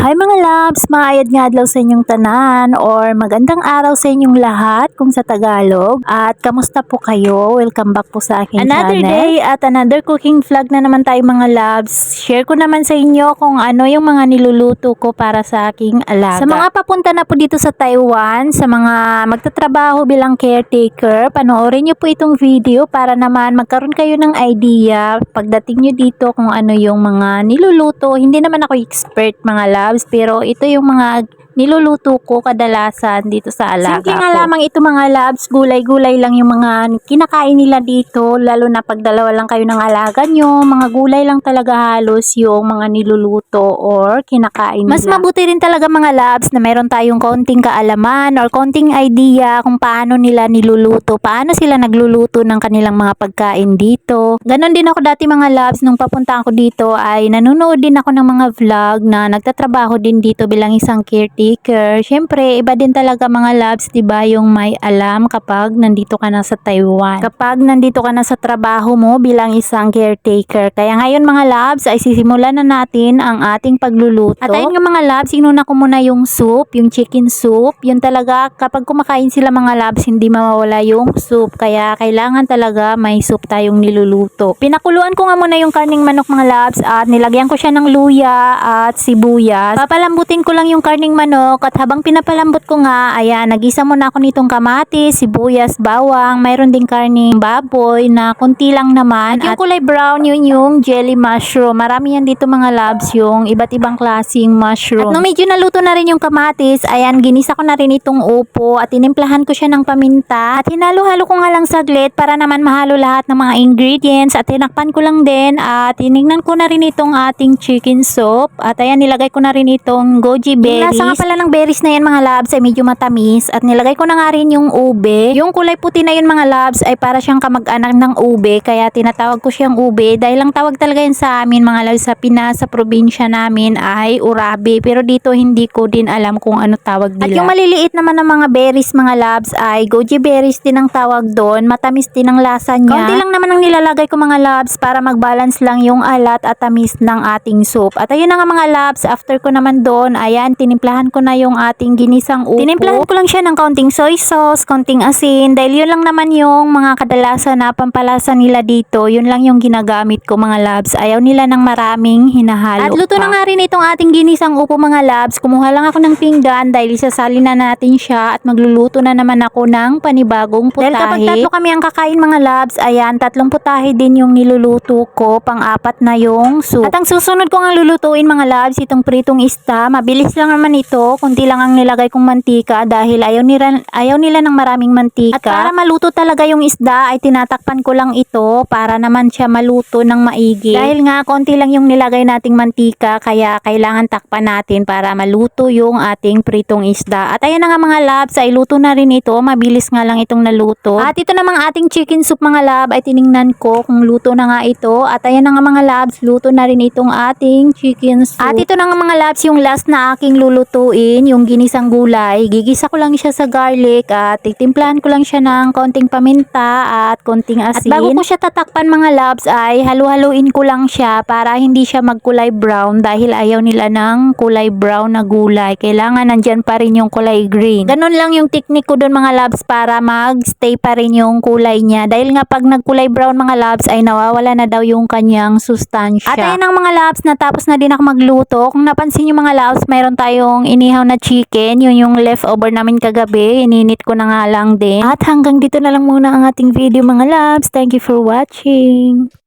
Hi mga loves, maayad nga adlaw sa inyong tanan or magandang araw sa inyong lahat kung sa Tagalog. At kamusta po kayo? Welcome back po sa aking Another channel. day At another cooking vlog na naman tayo mga loves. Share ko naman sa inyo kung ano yung mga niluluto ko para sa aking alaga. Sa mga papunta na po dito sa Taiwan, sa mga magtatrabaho bilang caretaker, panoorin nyo po itong video para naman magkaroon kayo ng idea pagdating nyo dito kung ano yung mga niluluto. Hindi naman ako expert mga loves, pero ito yung mga niluluto ko kadalasan dito sa alaga ko. Simple nga lamang ito mga loves, gulay-gulay lang yung mga kinakain nila dito, lalo na pag dalawa lang kayo ng alaga nyo, mga gulay lang talaga halos yung mga niluluto or kinakain nila. Mas mabuti rin talaga mga loves na meron tayong konting kaalaman or konting idea kung paano nila niluluto, paano sila nagluluto ng kanilang mga pagkain dito. Ganon din ako dati mga loves, nung papunta ako dito ay nanonood din ako ng mga vlog na nagtatrabaho din dito bilang isang caretaker. Syempre, iba din talaga mga loves, 'di ba, yung may alam kapag nandito ka na sa Taiwan. Kapag nandito ka na sa trabaho mo bilang isang caretaker. Kaya ngayon mga loves ay sisimulan na natin ang ating pagluluto. At ayun nga mga loves, inuna ko muna yung soup, yung chicken soup. Yun talaga kapag kumakain sila mga loves, hindi mawawala yung soup. Kaya kailangan talaga may soup tayong niluluto. Pinakuluan ko nga muna yung karning manok mga loves at nilagyan ko siya ng luya at sibuyas. Papalambutin ko lang yung karning manok at habang pinapalambot ko nga, ayan, nagisa muna ako nitong kamatis, sibuyas, bawang, mayroon ding karning baboy na konti lang naman. At yung kulay brown, yun yung jelly mushroom. Marami yan dito mga loves, yung iba't ibang klaseng mushroom. At nung medyo naluto na rin yung kamatis, ayan, ginisa ko na rin itong upo at tinimplahan ko siya ng paminta at hinalo-halo ko nga lang saglit para naman mahalo lahat ng mga ingredients at tinakpan ko lang din at tinignan ko na rin itong ating chicken soup at ayan, nilagay ko na rin itong goji berries. Yung lasa nga pala ng berries na yan mga loves ay medyo matamis at nilagay ko na nga rin yung ube. Yung kulay puti na yun mga loves ay para siyang kamag-anak ng ube kaya tinatawag ko siyang ube dahil lang tawag talaga yun sa amin mga loves sa Pinas, sa probinsya namin ay urabe, pero dito hindi ko din alam kung ano tawag nila. At yung maliliit naman ng mga berries mga loves ay goji berries din ang tawag doon, matamis din ang lasa niya. Kaunti lang naman ang nilalagay ko mga loves para mag-balance lang yung alat at tamis ng ating soup. At ayun na nga mga loves, after ko naman doon, ayan, tinimplahan ko na yung ating ginisang upo. Tinimplahan ko lang siya ng kaunting soy sauce, kaunting asin, dahil yun lang naman yung mga kadalasan na pampalasa nila dito. Yun lang yung ginagamit ko mga loves. Ayaw nila ng maraming hinahalo. At luto na nga rin itong ating ginisang upo mga loves. Kumuha lang ako ng pinggan dahil isasali na natin siya at magluluto na naman ako ng panibagong putahe. Dahil kapag tatlo kami ang kakain mga loves, ayan, tatlong putahe din yung niluluto ko, pang-apat na yung soup. At ang susunod ko nga lulutuin mga loves, itong pritong isda. Mabilis lang naman ito, kunti lang ang nilagay kong mantika dahil ayaw nila ng maraming mantika. At para maluto talaga yung isda ay tinatakpan ko lang ito para naman siya maluto ng maigi. Dahil nga konti lang yung nilagay nating mantika kaya kailangan takpan natin para maluto yung ating pritong isda. At ayan na nga mga loves, ay luto na rin ito. Mabilis nga lang itong naluto. At ito namang ating chicken soup mga loves ay tiningnan ko kung luto na nga ito. At ayan na nga mga loves, luto na rin itong ating chicken soup. At ito na nga mga loves, yung last na aking lulutuin, yung ginisang gulay. Gigisa ko lang siya sa garlic at titimplahan ko lang siya ng konting paminta at konting asin. At bago ko siya tatakpan mga loves ay halu-haluin ko lang siya para hindi siya magkulay brown dahil ayaw nila ng kulay brown na gulay. Kailangan nandyan pa rin yung kulay green. Ganun lang yung technique ko dun mga loves para mag-stay pa rin yung kulay niya. Dahil nga pag nagkulay brown mga loves ay nawawala na daw yung kanyang sustansya. At ayun ang mga loves, natapos na din ako magluto. Kung napansin yung mga loves, mayroon tayong inihaw na chicken. Yun yung leftover namin kagabi. Ininit ko na nga lang din. At hanggang dito na lang muna ang ating video mga loves. Thank you for watching.